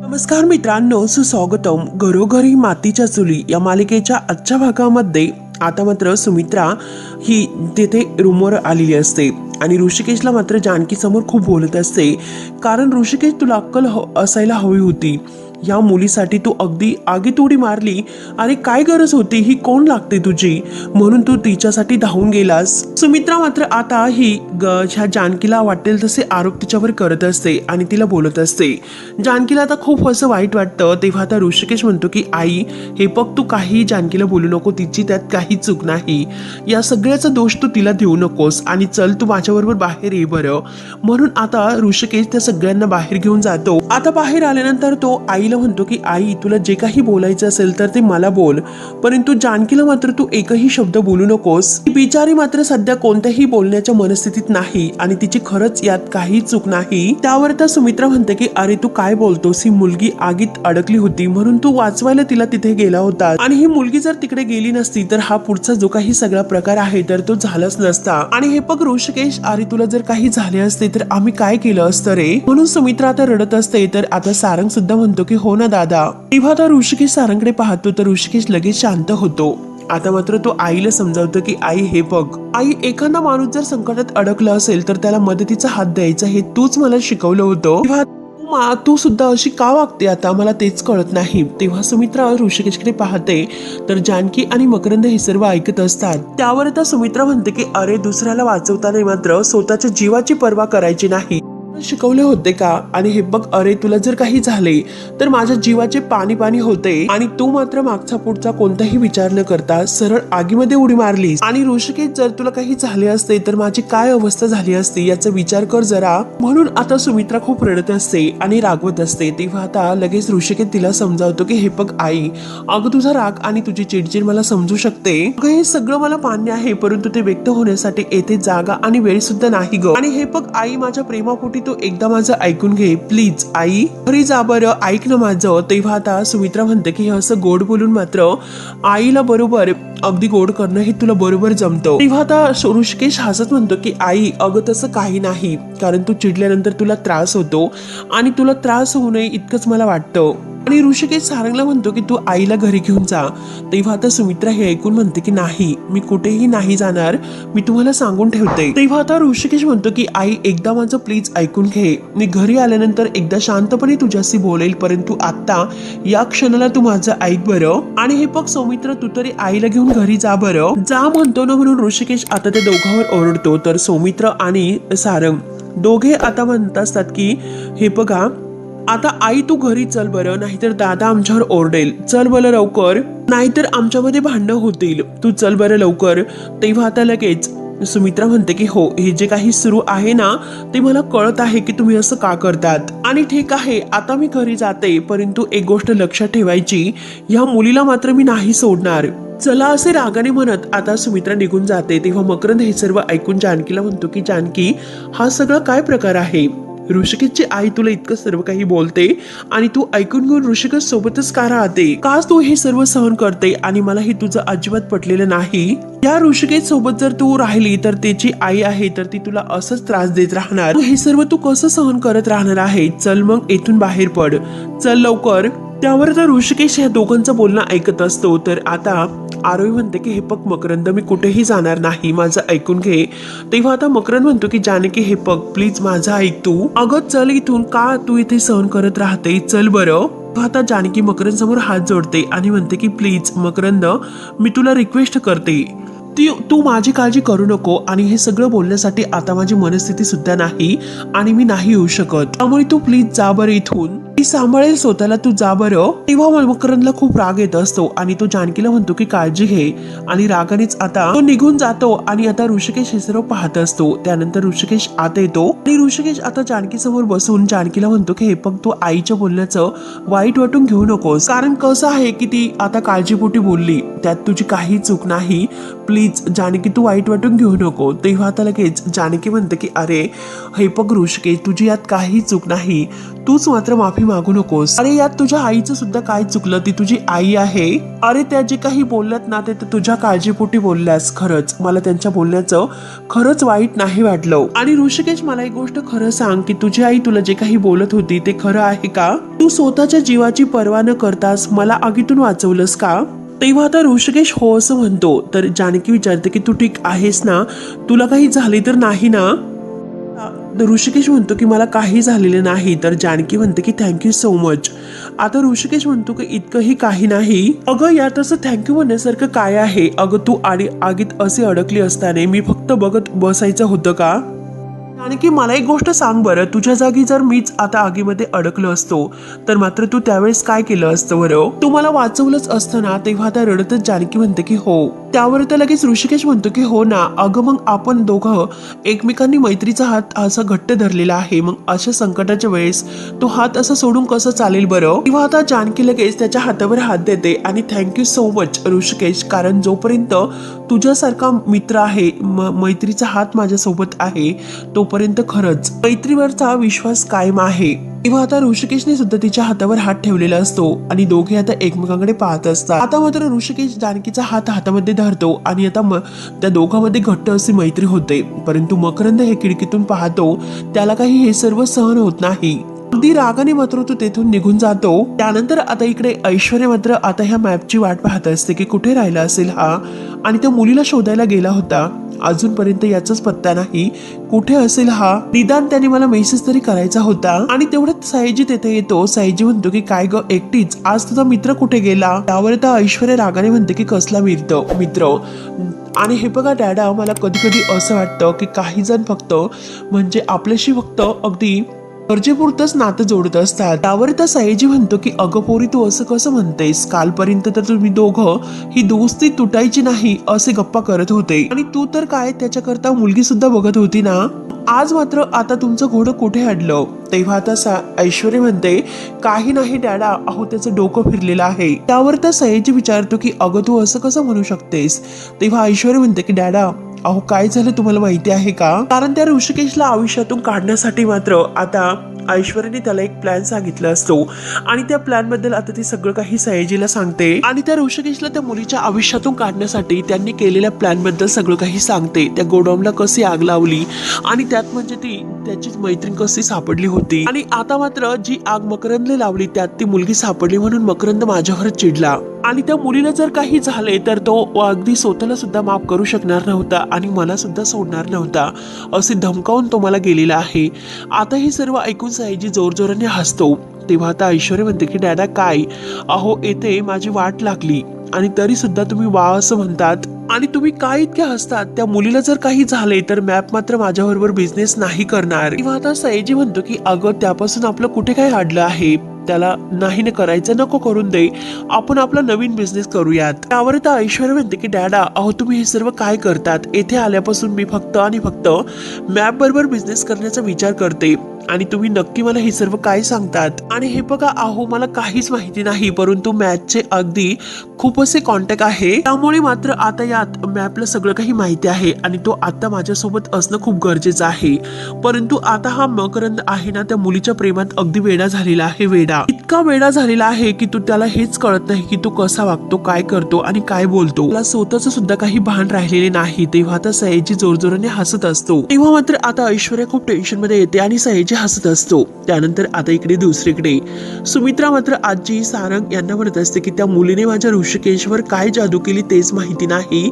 नमस्कार मित्रांनो, सुस्वागतम. घरोघरी मातीच्या चुली या मालिकेच्या आजच्या भागामध्ये आता मात्र सुमित्रा ही तेथे रूमवर आलेली असते आणि ऋषिकेशला मात्र जानकी समोर खूप बोलत असते. कारण ऋषिकेश, तुला अक्कल असायला हवी होती. या मुलीसाठी तू अगदी आगीत उडी मारली आणि काय गरज होती? ही कोण लागते तुझी? म्हणून तू तिच्यासाठी धावून गेलास. सुमित्रा मात्र आता ही ह्या जानकीला वाटेल तसे आरोप तिच्यावर करत असते आणि तिला बोलत असते. जानकीला आता खूप असं वाईट वाटतं. तेव्हा आता ऋषिकेश म्हणतो की आई, हे बघ, तू काही जानकीला बोलू नको, तिची त्यात काही चूक नाही. या सगळ्याचा दोष तू तिला देऊ नकोस आणि चल, तू माझ्याबरोबर बाहेर ये बरं. म्हणून आता ऋषिकेश त्या सगळ्यांना बाहेर घेऊन जातो. आता बाहेर आल्यानंतर तो आईला म्हणतो की आई, तुला जे काही बोलायचं असेल तर ते मला बोल, परंतु जानकीला मात्र तू एकही शब्द बोलू नकोस. ती बिचारी मात्र सध्या कोणत्याही बोलण्याच्या मनस्थितीत नाही आणि तिची खरंच यात काही चूक नाही. त्यावर तर सुमित्रा म्हणते की अरे, तू काय बोलतोस? ही मुलगी आगीत अडकली होती म्हणून तू वाचवायला तिला तिथे गेला होता आणि ही मुलगी जर तिकडे गेली नसती तर हा पुढचा जो काही सगळा प्रकार आहे तर तो झालाच नसता. आणि हे बघ ऋषिकेश, अरे तुला जर काही झाले असते तर आम्ही काय केलं असतं रे? म्हणून सुमित्रा आता रडत असते. तर आता सारंग सुद्धा म्हणतो की हो ना दादा. तेव्हा आता ऋषिकेश सारंगकडे पाहतो तर ऋषिकेश लगेच शांत होतो. आता मात्र तो आईला समजावतो की आई, हे बघ आई, एखादा माणूस जर संकटात अडकला असेल तर त्याला मदतीचा हात द्यायचा हे तूच मला शिकवलं होतं. तेव्हा तू सुद्धा अशी का वागते आता? मला तेच कळत नाही. तेव्हा सुमित्रा ऋषिकेशकडे पाहते तर जानकी आणि मकरंद हे सर्व ऐकत असतात. त्यावर आता सुमित्रा म्हणते की अरे, दुसऱ्याला वाचवताना मात्र स्वतःच्या जीवाची पर्वा करायची नाही शिकवले होते का? आणि हे बघ, अरे तुला जर काही झाले तर माझ्या जीवाचे पाणी पाणी होते आणि तू मात्र मागचा पुढचा कोणताही विचार न करता सरळ आगीमध्ये उडी मारलीस. आणि ऋषिकेश, जर तुला काही झाले असते तर माझी काय अवस्था झाली असती याचा विचार कर जरा. म्हणून आता सुमित्रा खूप रडत असते आणि रागवत असते. तेव्हा आता लगेच ऋषिकेश तिला समजावतो की हे बघ आई, अगं तुझा राग आणि तुझी चिडचिड मला समजू शकते. अगं, हे सगळं मला मान्य आहे, परंतु ते व्यक्त होण्यासाठी येथे जागा आणि वेळ सुद्धा नाही ग. आणि हे बघ आई, माझ्या प्रेमापोटी तू एकदा माझं ऐकून घे प्लीज. आई, घरी जा बरं, ऐक ना माझं. तेव्हा आता सुमित्रा म्हणते की हे असं गोड बोलून मात्र आईला बरोबर अगदी गोड करणं हे तुला बरोबर जमतं. तेव्हा आता ऋषिकेश हसत म्हणतो की आई, अगं तसं काही नाही, कारण तू चिडल्यानंतर तुला त्रास होतो आणि तुला त्रास होऊ नये इतकंच मला वाटतं. आणि ऋषिकेश सारंगला म्हणतो की तू आईला घरी घेऊन जा. तेव्हा आता सुमित्रा हे ऐकून म्हणते की नाही, मी कुठेही नाही जाणार, मी तुम्हाला सांगून ठेवते. तेव्हा आता ऋषिकेश म्हणतो की आई, एकदा माझं प्लीज ऐकून घे. मी घरी आल्यानंतर एकदा शांतपणे तुझ्याशी बोलेल, परंतु आता या क्षणाला तू माझं ऐक बरं. आणि हे बघ सौमित्र, तू तरी आईला घेऊन घरी जा बरं. जा म्हणतो ना. म्हणून ऋषिकेश आता त्या दोघांवर ओरडतो. तर सौमित्र आणि सारंग दोघे आता म्हणत असतात की हे बघा, आता आई तू घरी चल बरं, नाहीतर दादा आमच्यावर ओरडेल. चल बरं लवकर, नाहीतर आमच्यामध्ये भांडणं होतील. तू चल बरं लवकर. तेव्हा आता लगेच सुमित्रा म्हणते की हो, हे जे काही सुरू आहे ना ते मला कळत आहे की तुम्ही असं का करतात. आणि ठीक आहे, आता मी घरी जाते, परंतु एक गोष्ट लक्षात ठेवायची, ह्या मुलीला मात्र मी नाही सोडणार. चला, असे रागाने म्हणत आता सुमित्रा निघून जाते. तेव्हा मकरंद हे सर्व ऐकून जानकीला म्हणतो की जानकी, हा सगळा काय प्रकार आहे? ऋषिकेशची आई तुला इतकं सर्व काही बोलते आणि तू ऐकून घेऊन ऋषिकेश सोबतच का राहते? का तू हे सर्व सहन करते? आणि मला हे तुझं अजिबात पटलेलं नाही. या ऋषिकेश सोबत जर तू राहिली तर त्याची आई आहे तर ती तुला असंच त्रास देत राहणार. हे सर्व तू कसं सहन करत राहणार आहे? चल मग इथून बाहेर पड, चल लवकर. त्यावर तर ऋषिकेश या दोघांचं बोलणं ऐकत असतो. तर आता आरोही म्हणते की हे बघ मकरंद, मी कुठेही जाणार नाही, माझं ऐकून घे. तेव्हा आता मकरंद म्हणतो की जानकी, हे बघ प्लीज माझं ऐक तू. अगं चल इथून, का तू इथे सहन करत राहते? चल बरं. आता जानकी मकरंद समोर हात जोडते आणि म्हणते की प्लीज मकरंद, मी तुला रिक्वेस्ट करते, तू माझी काळजी करू नको. आणि हे सगळं बोलण्यासाठी आता माझी मनस्थिती सुद्धा नाही आणि मी नाही येऊ शकत. त्यामुळे तू प्लीज जा बरं इथून, मी सांभाळेल स्वतःला, तू जा बरं. तेव्हा मकरंदला खूप राग येत असतो आणि तो जानकीला म्हणतो की काळजी घे. आणि रागानेच आता तो निघून जातो. आणि आता ऋषिकेश हे सर्व पाहत असतो. त्यानंतर ऋषिकेश आत येतो आणि ऋषिकेश आता जानकी समोर बसून जानकीला म्हणतो की हे बघ, तू आईच्या बोलण्याचं वाईट वाटून घेऊ नकोस, कारण कसं आहे की ती आता काळजीपोटी बोलली, त्यात तुझी काही चूक नाही. प्लीज जानकी तू वाईट वाटून घेऊ नको. तेव्हा आता लगेच जानकी म्हणते की अरे हे बघ ऋषिकेश, तुझी यात काही चूक नाही, तूच मात्र माफी मागू नकोस. अरे यात तुझ्या आईचं सुद्धा काय चुकलं, ती तुझी आई आहे. अरे त्या जे काही बोलल्यात ना ते तुझ्या काळजीपोटी बोलल्यास. खरंच मला त्यांच्या बोलण्याचं खरंच वाईट नाही वाटलं. आणि ऋषिकेश मला एक गोष्ट खरं सांग की तुझी आई तुला जे काही बोलत होती ते खरं आहे का? तू स्वतःच्या जीवाची पर्वा न करतास मला आगीतून वाचवलंस का? तेव्हा आता ऋषिकेश हो असं म्हणतो. तर जानकी विचारते की तू ठीक आहेस ना, तुला काही झाले तर नाही ना? ऋषिकेश म्हणतो की मला काही झालेलं नाही. तर जानकी म्हणते की थँक्यू सो मच. आता ऋषिकेश म्हणतो की इतकंही काही नाही. अगं यात असं थँक्यू म्हणण्यासारखं काय आहे? अगं तू आगीत असे अडकली असताना मी फक्त बघत बसायचं होतं का? जानकी मला एक गोष्ट सांग बरं, तुझ्या जागी जर मीच आता आगीमध्ये अडकलो असतो तर मात्र तू त्यावेळेस काय केलं असतं बरं? तू मला वाचवलंच असतं ना? तेव्हा आता रडतच जानकी म्हणते की हो. त्यावर तर लगेच ऋषिकेश म्हणतो की हो ना, अगं मग आपण दोघं एकमेकांनी मैत्रीचा हात असा घट्ट धरलेला आहे, मग अशा संकटाच्या वेळेस तो हात असा सोडून कसं चालेल बरं? तेव्हा आता जानकी लगेच त्याच्या हातावर हात देते आणि थँक्यू सो मच ऋषिकेश, कारण जोपर्यंत तुझ्यासारखा मित्र आहे, मैत्रीचा हात माझ्यासोबत आहे, तोपर्यंत खरंच मैत्रीवरचा विश्वास कायम आहे. तेव्हा आता ऋषिकेशने सुद्धा तिच्या हातावर हात ठेवलेला असतो आणि दोघे आता एकमेकांकडे पाहत असतात. आता मात्र ऋषिकेश जानकीचा हात हातामध्ये धरतो आणि आता त्या दोघांमध्ये घट्ट अशी मैत्री होते. परंतु मकरंद हे खिडकीतून पाहतो, त्याला काही हे सर्व सहन होत नाही. अगदी रागाने मात्र तो तेथून निघून जातो. त्यानंतर आता इकडे ऐश्वर्या मात्र आता ह्या मॅपची वाट पाहत असते की कुठे राहिला असेल हा, आणि त्या मुलीला शोधायला गेला होता, अजूनपर्यंत याचाच पत्ता नाही. कुठे असेल हा? निदान त्याने मला मेसेज तरी करायचा होता. आणि तेवढ्यात साईजी तेथे येतो. साईजी म्हणतो की काय ग एकटीच, आज तुझा मित्र कुठे गेला? त्यावर आता ऐश्वर्या रागाने म्हणते की कसला मित्र? आणि हे बघा डॅडा, मला कधी कधी असं वाटतं की काही जण फक्त म्हणजे आपल्याशी फक्त अगदी गरजेपुरतंच नातं जोडत असतात. त्यावर त्या सयाजी म्हणतो की अगं पोरी, तू असं कसं म्हणतेस? कालपर्यंत तर तुम्ही दोघं ही दोस्ती तुटायची नाही असे गप्पा करत होते, आणि तू तर काय त्याच्याकरता मुलगी सुद्धा बघत होती ना? आज मात्र आता तुमचं घोडं कुठे अडलं? तेव्हा आता ऐश्वर्या म्हणते काही नाही डॅडा, अहो त्याचं डोकं फिरलेलं आहे. त्यावर त्या सयाजी विचारतो की अगं तू असं कसं म्हणू शकतेस? तेव्हा ऐश्वर्या म्हणते की डॅडा, अहो काय झालं तुम्हाला माहिती आहे का? कारण त्या ऋषिकेशला आयुष्यातून काढण्यासाठी मात्र आता ऐश्वर्याने त्याला एक प्लॅन सांगितला असतो, आणि त्या प्लॅन बद्दल आता ती सगळं काही सयाजीला सांगते. आणि त्या ऋषिकेशला त्या मुलीच्या आयुष्यातून काढण्यासाठी त्यांनी केलेल्या प्लॅन बद्दल सगळं काही सांगते. त्या गोडाऊनला कशी आग लावली आणि त्यात म्हणजे त्याची मैत्रीण कशी सापडली होती, आणि आता मात्र जी आग मकरंदने लावली त्यात ती मुलगी सापडली म्हणून मकरंद माझ्यावर चिडला, आणि त्या मुलीला जर काही झाले तर तो अगदी स्वतःला सुद्धा माफ करू शकणार नव्हता आणि मला सुद्धा सोडणार नव्हता, असे धमकावून तो मला गेलेला आहे. आता हे सर्व ऐकून सयाजी जोरजोराने हसतो. तेव्हा आता ऐश्वर्या म्हणते की डॅडा काय, अहो येथे माझी वाट लागली आणि तरी सुद्धा तुम्ही वा असं म्हणतात, आणि तुम्ही काय इतके हसतात? त्या मुलीला जर काही झाले तर मॅप मात्र माझ्याबरोबर बिझनेस नाही करणार. तेव्हा आता सयाजी म्हणतो की अगं त्यापासून आपलं कुठे काय अडलं आहे? त्याला नाही न करायचं, नको करून दे, आपण आपला नवीन बिझनेस करूयात. त्यावर आता ऐश्वर्या म्हणते की डॅडा, अहो तुम्ही हे सर्व काय करतात? येथे आल्यापासून मी फक्त आणि फक्त मॅप बरोबर बिझनेस करण्याचा विचार करते, आणि तुम्ही नक्की मला हे सर्व काय सांगतात? आणि हे बघा अहो, मला काहीच माहिती नाही, परंतु मॅपचे अगदी खूप असे कॉन्टॅक्ट आहे, त्यामुळे मात्र आता यात मॅपला सगळं काही माहिती आहे आणि तो आता माझ्यासोबत असणं खूप गरजेचं आहे. परंतु आता हा मकरंद आहे ना, त्या मुलीच्या प्रेमात अगदी वेडा झालेला आहे. इतका वेडा झालेला आहे की तू त्याला हेच कळत नाही की तू कसा वागतो, काय करतो आणि काय बोलतो. त्याला स्वतःच सुद्धा काही भान राहिलेले नाही. तेव्हा आता सयाजी जोरजोराने हसत असतो. तेव्हा मात्र आता ऐश्वर्या खूप टेन्शन मध्ये येते आणि सयाजी हसत असतो. त्यानंतर आता इकडे दुसरीकडे सुमित्रा मात्र आजी सारंग यांना म्हणत असते की त्या मुलीने माझ्या ऋषिकेशवर काय जादू केली तेच माहिती नाही,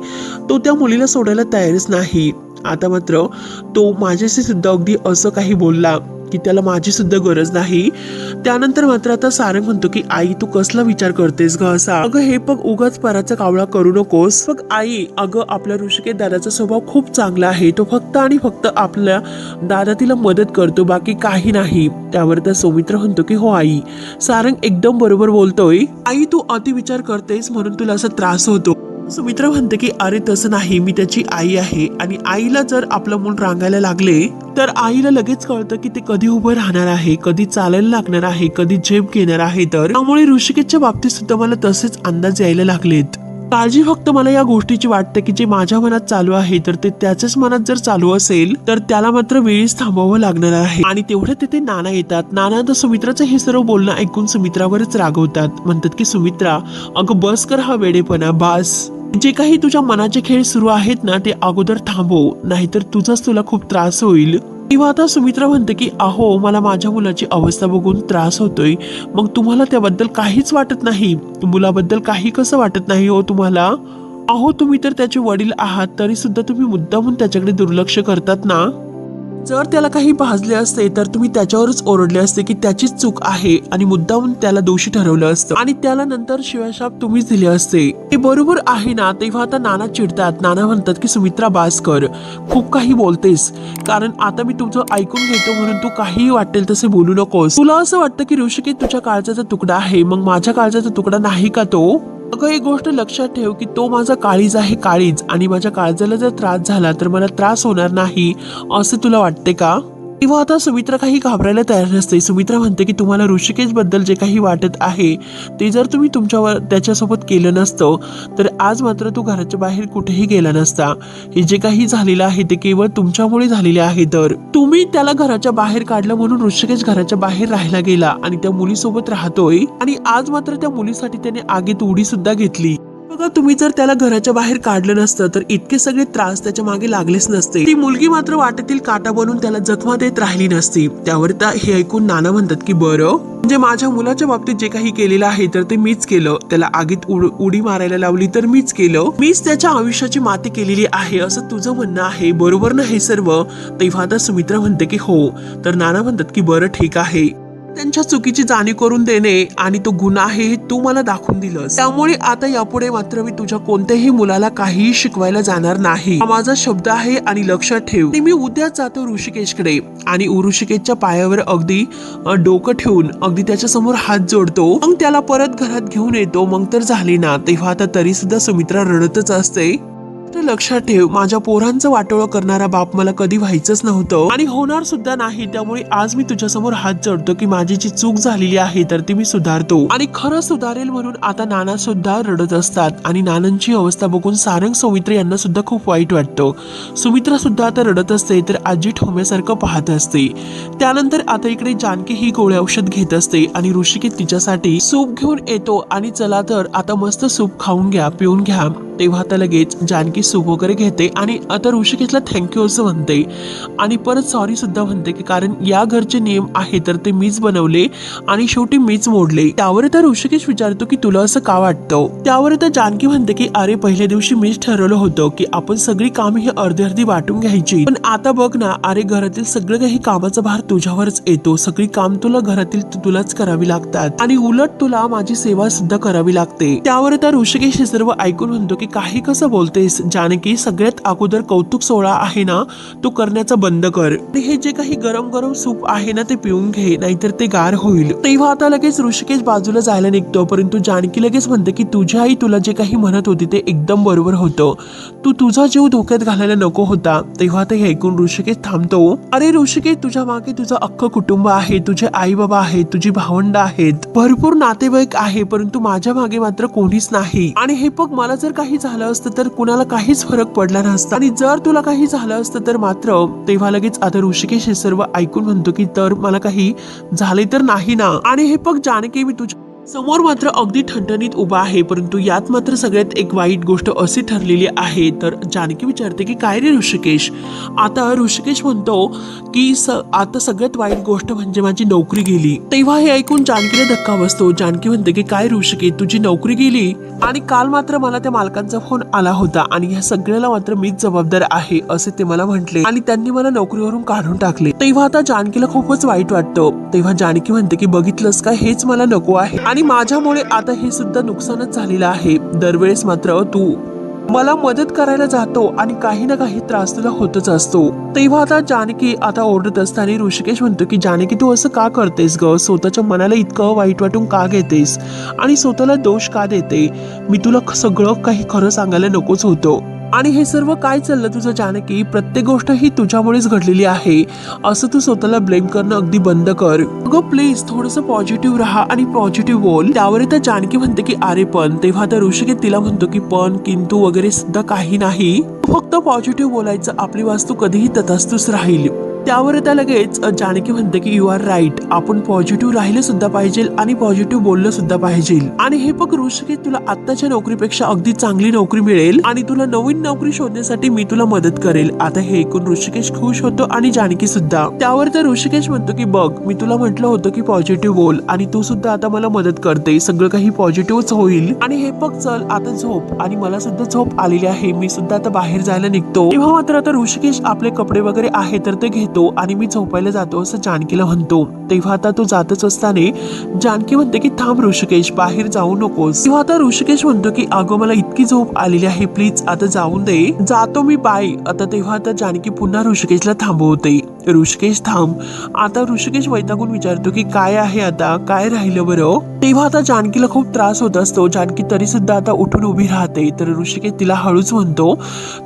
तो त्या मुलीला सोडायला तयारच नाही. आता मात्र तो माझ्याशी सुद्धा अगदी असं काही बोलला की त्याला माझी सुद्धा गरज नाही. त्यानंतर मात्र आता सारंग म्हणतो की आई तू कसला विचार करतेस ग असा? अगं हे बघ, उगाच पराचा कावळा करू नकोस. बघ आई, अगं आपल्या ऋषिकेश दादाचा स्वभाव खूप चांगला आहे, तो फक्त आणि फक्त आपल्या दादा तिला मदत करतो, बाकी काही नाही. त्यावर तर सौमित्र म्हणतो की हो आई, सारंग एकदम बरोबर बोलतोय. आई तू अति विचार करतेस म्हणून तुला असा त्रास होतो. सुमित्रा म्हणते की अरे तसं नाही, मी त्याची आई आहे, आणि आईला जर आपलं मूल रांगायला लागले तर आईला लगेच कळतं की ते कधी उभं राहणार आहे, कधी चालायला लागणार आहे, कधी झेप घेणार आहे. तर त्यामुळे ऋषिकेशच्या बाबतीत सुद्धा मला तसेच अंदाज यायला लागलेत. काळजी फक्त मला या गोष्टीची वाटते की जे माझ्या मनात चालू आहे तर ते त्याच्याच मनात जर चालू असेल तर त्याला मात्र वेळीच थांबवावं लागणार आहे. आणि तेवढे तिथे नाना येतात. नाना तर सुमित्राचं हे सर्व बोलणं ऐकून सुमित्रावरच रागवतात. म्हणतात की सुमित्रा, अगं बस कर हा वेडेपणा, बास. जे काही तुझ्या मनाचे खेळ सुरू आहेत ना ते अगोदर थांबव, नाहीतर तुझाच तुला खूप त्रास होईल. तेव्हा आता सुमित्रा म्हणते की अहो, मला माझ्या मुलाची अवस्था बघून त्रास होतोय. मग तुम्हाला त्याबद्दल काहीच वाटत नाही? मुलाबद्दल काही कसं वाटत नाही हो तुम्हाला? अहो, तुम्ही तर त्याचे वडील आहात, तरी सुद्धा तुम्ही मुद्दामून त्याच्याकडे दुर्लक्ष करतात ना. जर त्याला काही भाजले असते तर तुम्ही त्याच्यावरच ओरडले असते की त्याचीच चूक आहे आणि मुद्दामून त्याला दोषी ठरवलं असतं आणि त्याला नंतर शिवाशाप तुम्हीच दिले असते. हे बरोबर आहे ना. तेव्हा आता नाना चिडतात. नाना म्हणतात की सुमित्रा, बास कर, खूप काही बोलतेस. कारण आता मी तुझं ऐकून घेतो म्हणून तू काहीही वाटेल तसे बोलू नकोस. तुला असं वाटतं की ऋषिकेश तुझ्या काळजाचा तुकडा आहे, मग माझ्या काळजाचा तुकडा नाही का तो? अगं, एक गोष्ट लक्षात ठेव की तो माझा काळीज आहे, काळीज. आणि माझ्या काळजाला जर त्रास झाला तर मला त्रास होणार नाही असं तुला वाटते का? तेव्हा आता सुमित्रा काही घाबरायला तयार नसते. सुमित्रा म्हणते की तुम्हाला ऋषिकेश बद्दल जे काही वाटत आहे ते जर तुम्ही तुमच्यावर त्याच्यासोबत केलं नसतं तर आज मात्र तू घराच्या बाहेर कुठेही गेला नसता. हे जे काही झालेलं आहे ते केवळ तुमच्यामुळे झालेले आहे. तर तुम्ही त्याला घराच्या बाहेर काढलं म्हणून ऋषिकेश घराच्या बाहेर राहायला गेला आणि त्या मुलीसोबत राहतोय. आणि आज मात्र त्या मुलीसाठी त्याने आगीत उडी सुद्धा घेतली. बघा, तुम्ही जर त्याला घराच्या बाहेर काढलं नसतं तर इतके सगळे त्रास त्याच्या मागे लागलेच नसते. ती मुलगी मात्र वाटेतील काटा बनून त्याला जखमा देत राहिली नसती. त्यावर हे ऐकून नाना म्हणतात की बरं, म्हणजे माझ्या मुलाच्या बाबतीत जे काही केलेलं आहे तर ते मीच केलं. त्याला आगीत उडी मारायला लावली तर मीच केलं. मीच त्याच्या आयुष्याची माती केलेली आहे असं तुझं म्हणणं आहे, बरोबर ना हे सर्व? तेव्हा आता सुमित्रा म्हणते की हो. तर नाना म्हणतात की बरं, ठीक आहे. त्यांच्या चुकीची जाणीव करून देणे आणि तो गुन्हा आहे हे तू मला दाखवून दिलंस. त्यामुळे आता यापुढे मात्र मी तुझ्या कोणत्याही मुलाला काहीही शिकवायला जाणार नाही, हा माझा शब्द आहे. आणि लक्षात ठेव, मी उद्याच जातो ऋषिकेशकडे आणि ऋषिकेशच्या पायावर अगदी डोकं ठेवून अगदी त्याच्या समोर हात जोडतो. मग त्याला परत घरात घेऊन येतो. मग तर झाले ना. तेव्हा आता तरी सुद्धा सुमित्रा रडतच असते. लक्षात ठेव, माझ्या पोरांचं वाटोळं करणारा बाप मला कधी व्हायचंच नव्हतं आणि होणार सुद्धा नाही. त्यामुळे आज मी तुझ्या समोर हात जोडतो की माझी जी चूक झालेली आहे तर ती मी सुधारतो आणि खरं सुधारेल. म्हणून आता नाना सुद्धा रडत असतात आणि नानांची अवस्था बघून सारंग, सुमित्रा यांना सुद्धा खूप वाईट वाटतं. सुमित्रा सुद्धा आता रडत असते तर आजी ठोम्यासारखं पाहत असते. त्यानंतर आता इकडे जानकी ही गोळी औषध घेत असते आणि ऋषिकेश तिच्यासाठी सूप घेऊन येतो आणि चला तर आता मस्त सूप खाऊन घ्या, पिऊन घ्या. तेव्हा आता लगेच जानकी सूप वगैरे घेते आणि आता ऋषिकेशला थँक्यू असं म्हणते आणि परत सॉरी सुद्धा म्हणते की कारण या घरचे नियम आहे तर ते मीच बनवले आणि शेवटी मीच मोडले. त्यावर आता ऋषिकेश विचारतो की तुला असं का वाटतं? त्यावर आता जानकी म्हणते की अरे, पहिल्या दिवशी मीच ठरवलं होतं की आपण सगळी कामे ही अर्धी अर्धी वाटून घ्यायची, पण आता बघ ना, अरे घरातील सगळं काही कामाचा भार तुझ्यावरच येतो. सगळी काम तुला घरातील तुलाच करावी लागतात आणि उलट तुला माझी सेवा सुद्धा करावी लागते. त्यावर आता ऋषिकेश हे सर्व ऐकून म्हणतो की काही कसं बोलतेस जानकी? सगळ्यात अगोदर कौतुक सोहळा आहे ना तो करण्याचा बंद कर. हे जे काही गरम गरम सूप आहे ना ते पिऊन घे, नाहीतर ते गार होईल. तेव्हा आता लगेच ऋषिकेश बाजूला जायला निघतो, परंतु जानकी लगेच म्हणते की तुझी आई तुला जे काही म्हणत होती ते एकदम बरोबर होतं. तू तुझा जीव धोक्यात घालायला नको होता. तेव्हा आता हे ऐकून ऋषिकेश थांबतो. अरे ऋषिकेश, तुझ्या मागे तुझं अख्खं कुटुंब आहे, तुझे आई बाबा आहेत, तुझी भावंड आहेत, भरपूर नातेवाईक आहे, परंतु माझ्या मागे मात्र कोणीच नाही. आणि हे बघ, मला जर काही झालं असतं तर कुणाला काहीच फरक पडला नसता आणि जर तुला काही झालं असतं तर मात्र. तेव्हा लगेच आता ऋषिकेश हे सर्व ऐकून म्हणतो की तर मला काही झाले तर नाही ना. आणि हे बघ जानकी, मी तुझ्या समोर मात्र अगदी ठणठणीत उभा आहे, परंतु यात मात्र सगळ्यात एक वाईट गोष्ट अशी ठरलेली आहे. तर जानकी विचारते की काय रे ऋषिकेश? आता ऋषिकेश म्हणतो की आता सगळ्यात वाईट गोष्ट म्हणजे माझी नोकरी गेली. तेव्हा हे ऐकून जानकीला धक्का बसतो. जानकी म्हणते की काय ऋषिकेश, तुझी नोकरी गेली? आणि काल मात्र मला त्या मालकांचा फोन आला होता आणि ह्या सगळ्याला मात्र मीच जबाबदार आहे असे ते मला म्हटले आणि त्यांनी मला नोकरीवरून काढून टाकले. तेव्हा आता जानकीला खूपच वाईट वाटतं. तेव्हा जानकी म्हणते की बघितलंस का, हेच मला नको आहे आणि माझ्यामुळे आता हे सुद्धा नुकसानच झालेलं आहे. दरवेळेस मात्र तू मला मदत करायला जातो आणि काही ना काही त्रास तुला होतच असतो. तेव्हा आता जानकी आता ओरडत असताना ऋषिकेश म्हणतो की जानकी, तू असं का करतेस ग? स्वतःच्या मनाला इतकं वाईट वाटून का घेतेस आणि स्वतःला दोष का देते? मी तुला सगळं काही खरं सांगायला नकोच होतं. आणि हे सर्व काय चाललं तुझं जानकी? प्रत्येक गोष्ट ही तुझ्यामुळेच घडलेली आहे असं तू स्वतःला ब्लेम करणं अगदी बंद कर. अगं प्लीज थोडंसं पॉझिटिव्ह राहा आणि पॉझिटिव्ह बोल. त्यावर तर जानकी म्हणते की अरे पण. तेव्हा आता ऋषिकेश तिला म्हणतो की पण किंतु वगैरे सुद्धा काही नाही, फक्त पॉझिटिव्ह बोलायचं, आपली वास्तू कधीही तथास्तुच राहील. त्यावर त्या लगेच जानकी म्हणते की यू आर राईट, आपण पॉझिटिव्ह राहिलं सुद्धा पाहिजे आणि पॉझिटिव्ह बोललं सुद्धा पाहिजे. आणि हे बघ ऋषिकेश, तुला आत्ताच्या नोकरीपेक्षा अगदी चांगली नोकरी मिळेल आणि तुला नवीन नोकरी शोधण्यासाठी मी तुला मदत करेल. आता हे ऐकून ऋषिकेश खुश होतो आणि जानकी सुद्धा. त्यावर तर ऋषिकेश म्हणतो की बघ, मी तुला म्हटलं होतं की पॉझिटिव्ह बोल आणि तू सुद्धा आता मला मदत करते, सगळं काही पॉझिटिव्हच होईल. आणि हे बघ चल आता झोप. आणि मला सुद्धा झोप आलेली आहे, मी सुद्धा आता बाहेर जायला निघतो. तेव्हा मात्र आता ऋषिकेश आपले कपडे वगैरे आहे तर ते घेतो आणि मी झोपायला जातो असं जानकीला म्हणतो. तेव्हा आता तो जातच असताना जानकी म्हणते की थांब ऋषिकेश, बाहेर जाऊ नकोस. तेव्हा आता ऋषिकेश म्हणतो की अगं मला इतकी झोप आलेली आहे, प्लीज आता जाऊन दे, जातो मी, बाय. आता तेव्हा आता जानकी पुन्हा ऋषिकेशला थांबवते. ऋषिकेश थांब. आता ऋषिकेश वैतागून विचारतो की काय आहे आता, काय राहिलं बरं. तेव्हा आता जानकीला खूप त्रास होत असतो. जानकी तरी सुद्धा आता उठून उभी राहते. तर ऋषिकेश तिला हळूच म्हणतो.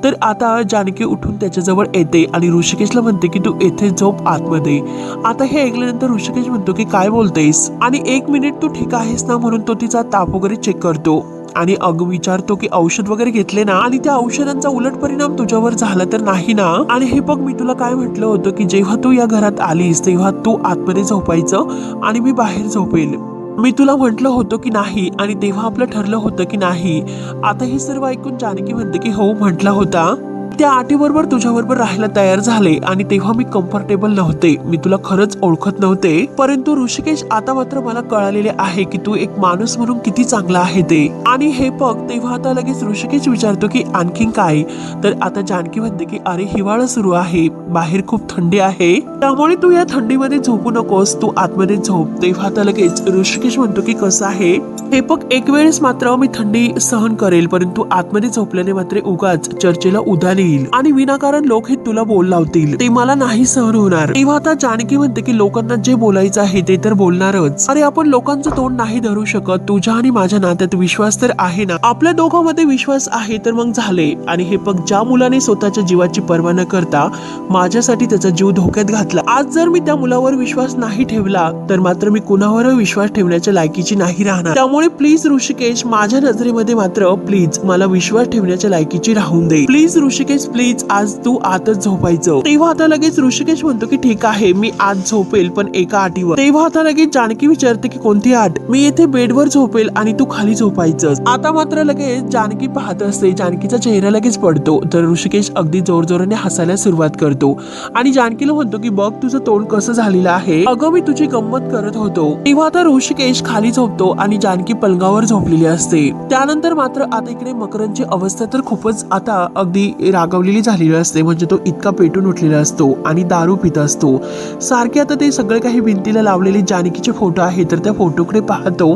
तर आता जानकी उठून त्याच्याजवळ येते आणि ऋषिकेशला म्हणते की तू येथे झोप आतमध्ये. आता हे ऐकल्यानंतर ऋषिकेश म्हणतो की काय बोलतेस आणि 1 मिनिट तू ठीक आहेस ना, म्हणून तो तिचा ताप वगैरे चेक करतो आणि अगं विचारतो की औषध वगैरे घेतले ना आणि त्या औषधांचा उलट परिणाम तुझ्यावर झाला तर नाही ना. आणि हे बघ मी तुला काय म्हटलं होतं की जेव्हा तू या घरात आलीस तेव्हा तू आतमध्ये झोपायचं आणि मी बाहेर झोपेल. मी तुला म्हटलं होतं की नाही आणि तेव्हा आपलं ठरलं होतं की नाही. आता हे सर्व ऐकून जानकी म्हणते की हो म्हटला होता. त्या अटीबरोबर तुझ्याबरोबर राहायला तयार झाले आणि तेव्हा मी कम्फर्टेबल नव्हते, मी तुला खरंच ओळखत नव्हते. परंतु ऋषिकेश आता मात्र मला कळालेले आहे की तू एक माणूस म्हणून किती चांगला आहे ते. आणि हे बघ तेव्हा आता लगेच ऋषिकेश विचारतो की आणखीन काय. तर आता जानकी म्हणते की अरे हिवाळा सुरू आहे, बाहेर खूप थंडी आहे, त्यामुळे तू या थंडीमध्ये झोपू नकोस, तू आतमध्ये झोप. तेव्हा आता लगेच ऋषिकेश म्हणतो की कसं आहे हे बघ, एक वेळेस मात्र मी थंडी सहन करेल, परंतु आतमध्ये झोपल्याने मात्र उगाच चर्चेला उधाण येईल आणि विनाकारण लोक हे तुला बोल लावतील, ते मला नाही सहन होणार. तेव्हा आता जानकी म्हणते की लोकांना जे बोलायचं आहे ते तर बोलणारच. अरे आपण लोकांचं तोंड नाही धरू शकत, तुझ्या आणि माझ्या नात्यात विश्वास तर आहे ना, आपल्या दोघांमध्ये विश्वास आहे तर मग झाले. आणि हे बघ, ज्या मुलाने स्वतःच्या जीवाची पर्वा न करता माझ्यासाठी त्याचा जीव धोक्यात घातला, आज जर मी त्या मुलावर विश्वास नाही ठेवला तर मात्र मी कुणावर विश्वास ठेवण्याच्या लायकीची नाही राहणार. त्यामुळे प्लीज ऋषिकेश, माझ्या नजरेमध्ये मात्र प्लीज मला विश्वास ठेवण्याच्या लायकीची राहून दे. प्लीज ऋषिकेश, प्लीज आज तू आतच झोपायचं. तेव्हा आता लगेच ऋषिकेश म्हणतो की ठीक आहे मी आज झोपेल, पण एका अटीवर. तेव्हा आता लगेच जानकी विचारते की कोणती अट. मी येथे बेडवर झोपेल आणि तू खाली झोपायचं. आता मात्र लगेच जानकी पाहत असते, जानकीचा चेहरा लगेच पडतो. तर ऋषिकेश अगदी जोरजोराने हसायला सुरुवात करतो आणि जानकीला म्हणतो की बघ तुझं तोंड कसं झालेलं आहे, अगं मी तुझी गंमत करत होतो. तेव्हा आता ऋषिकेश खाली झोपतो आणि जानकी पलंगावर झोपलेली असते. त्यानंतर मात्र आता इकडे मकरंदची अवस्था तर खूपच आता अगदी रागावलेली झालेली असते. म्हणजे तो इतका पेटून उठलेला असतो आणि दारू पित असतो. सारखे आता ते सगळे काही भिंतीला लावलेले जानकीचे फोटो आहे, तर त्या फोटोकडे पाहतो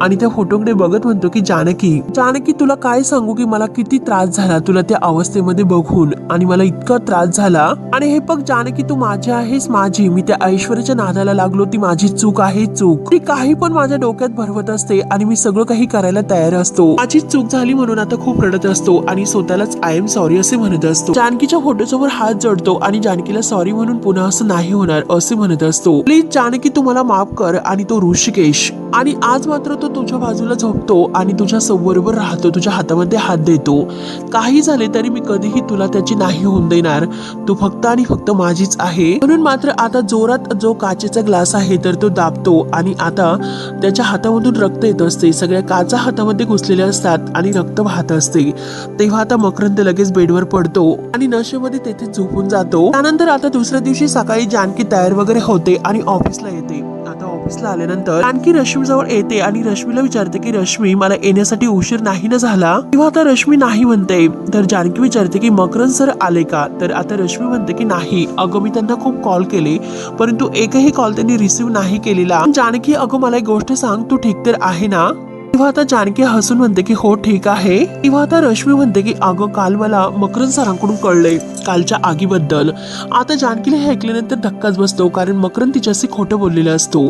आणि त्या फोटोकडे बघत म्हणतो की जानकी, जानकी तुला काय सांगू की मला किती त्रास झाला तुला त्या अवस्थेमध्ये बघून, आणि मला इतका त्रास झाला. आणि हे बघ जानकी, तू माझी आहेस माझी, मी त्या ऐश्वर्याच्या नादाला लागलो, ती माझी चूक आहे, चूक. ती काही पण माझ्या डोक्यात भरवत असते आणि मी सगळं काही करायला तयार असतो. माझी चूक झाली म्हणून आता खूप रडत असतो आणि स्वतःलाच आय एम सॉरी असे म्हणत असतो. जानकीच्या फोटोसमोर हात जोडतो आणि जानकीला सॉरी म्हणून पुन्हा असं नाही होणार असे म्हणत असतो. प्लीज जानकी तू मला माफ कर. आणि तो ऋषिकेश, आणि आज मात्र तो तुझ्या बाजूला झोपतो आणि तुझ्या बरोबर राहतो, तुझ्या हातामध्ये हात देतो. काही झाले तरी मी कधीही तुला त्याची नाही होऊन देणार, तू फक्त आणि फक्त माझीच आहे. म्हणून मात्र आता जोरात जो काचेचा ग्लास आहे तर तो दाबतो आणि आता त्याच्या हातामधून रक्त येत असते. सगळ्या काचा हातामध्ये घुसलेल्या असतात आणि रक्त वाहत असते. तेव्हा आता मकरंद लगेच बेडवर पडतो आणि नशेमध्ये तेथे झोपून जातो. त्यानंतर आता दुसऱ्या दिवशी सकाळी जानकी तयार वगैरे होते आणि ऑफिसला येते. आता ऑफिसला आल्यानंतर जानकी रश्मी जवळ येते आणि रश्मीला विचारते की रश्मी, मला येण्यासाठी उशीर नाही ना झाला. तेव्हा आता रश्मी नाही म्हणते. तर जानकी विचारते की मकरंद सर आले का. तर आता रश्मी म्हणते की नाही, अगं मी त्यांना खूप कॉल केले परंतु एकही कॉल त्यांनी रिसीव्ह नाही केलेला. जानकी, अगं मला एक गोष्ट सांग, तू ठीक तर आहे ना. तेव्हा आता जानकी हसून म्हणते की हो ठीक आहे. तेव्हा आता रश्मी म्हणते की अगं काल मला मकरंद सरांकडून कळलंय कालच्या आगीबद्दल. आता जानकीला हे ऐकल्यानंतर धक्काच बसतो, कारण मकरंद तिच्याशी खोटं बोललेला असतो,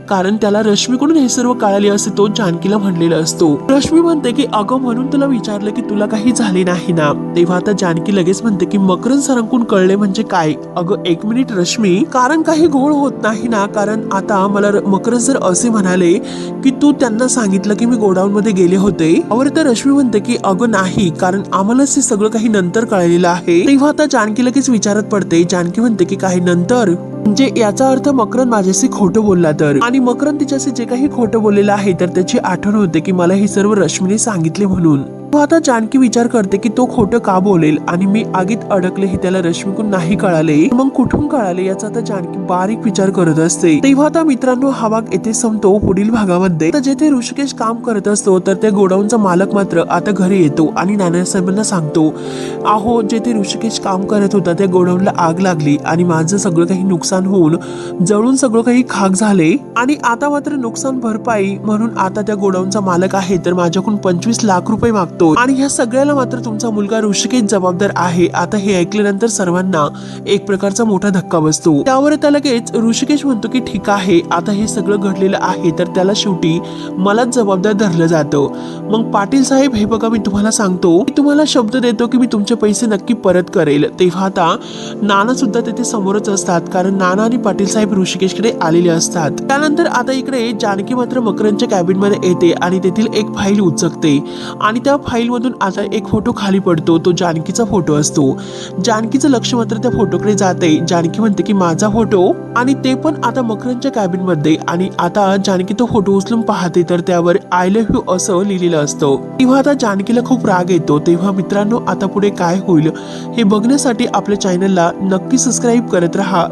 कारण त्याला रश्मीकडून हे सर्व कळाले असे तो जानकीला म्हणलेला असतो. रश्मी म्हणते की अगं म्हणून तुला विचारलं की तुला काही झाले नाही ना. तेव्हा आता जानकी लगेच म्हणते की मकरंद सरांकडून कळले म्हणजे काय. अगं एक मिनिट रश्मी, कारण काही घोळ होत नाही ना, कारण आता मला मकरंद सर असे म्हणाले की तू त्यांना सांगितलं की मी गोडाऊन मध्ये गेले होते. और तर रश्मी म्हणते की अगं नाही, कारण आम्हालाच हे सगळं काही नंतर कळलेलं आहे. तेव्हा आता जानकी लगेच विचारत पडते. जानकी म्हणते की काही नंतर म्हणजे याचा अर्थ मकरंद माझ्याशी खोटं बोलला तर, आणि मकरंद तिच्याशी जे काही खोटं बोललेलं आहे तर त्याची आठवण होते की मला हे सर्व रश्मीने सांगितले म्हणून. आता जानकी विचार करते की तो खोटं का बोलेल, आणि मी आगीत अडकले हे त्याला रश्मीकडून नाही कळाले, मग कुठून कळाले याचा आता जानकी बारीक विचार करत असते. तेव्हा आता मित्रांनो हा भाग येथे संपतो. पुढील भागामध्ये तर जेथे ऋषिकेश काम करत असतो तर त्या गोडाऊनचा मालक मात्र आता घरी येतो आणि नानासाहेबांना सांगतो, अहो जेथे ऋषिकेश काम करत होता त्या गोडाऊनला आग लागली आणि माझं सगळं काही नुकसान होऊन जळून सगळं काही खाक झाले, आणि आता मात्र नुकसान भरपाई म्हणून आता त्या गोडाऊनचा मालक आहे तर माझ्याकडून 25 लाख रुपये मागतो, आणि ह्या सगळ्याला मात्र तुमचा मुलगा ऋषिकेश जबाबदार आहे. आता हे ऐकल्यानंतर सर्वांना एक प्रकारचा मोठा धक्का बसतो. त्यावर त्या लगेच ऋषिकेश म्हणतो की ठीक आहे, आता हे सगळं घडलेलं आहे तर त्याला शेवटी मलाच जबाबदार धरलं जातं. मग पाटील साहेब हे बघा, मी तुम्हाला सांगतो, मी तुम्हाला शब्द देतो की मी तुमचे पैसे नक्की परत करेल. तेव्हा आता नाना सुद्धा तिथे समोरच असतात, कारण नाना आणि पाटील साहेब ऋषिकेशकडे आलेले असतात. त्यानंतर आता इकडे जानकी मात्र मकरंदच्या कॅबिन मध्ये येते आणि तेथील एक फाईल उचकते, आणि त्या फाईल मधून आता एक फोटो खाली पडतो. तो जानकीचा फोटो असतो. जानकीचं लक्ष मात्र त्या फोटोकडे जाते. जानकी म्हणते की माझा फोटो, आणि ते पण आता मकरंदच्या कॅबिन मध्ये, आणि आता जानकी तो फोटो उचलून पाहते तर त्यावर आय लव्ह यू असं लिहिलेलं असतं. तेव्हा आता जानकीला खूप राग येतो. तेव्हा मित्रांनो आता पुढे काय होईल हे बघण्यासाठी आपल्या चॅनलला नक्की सबस्क्राईब करत राहा.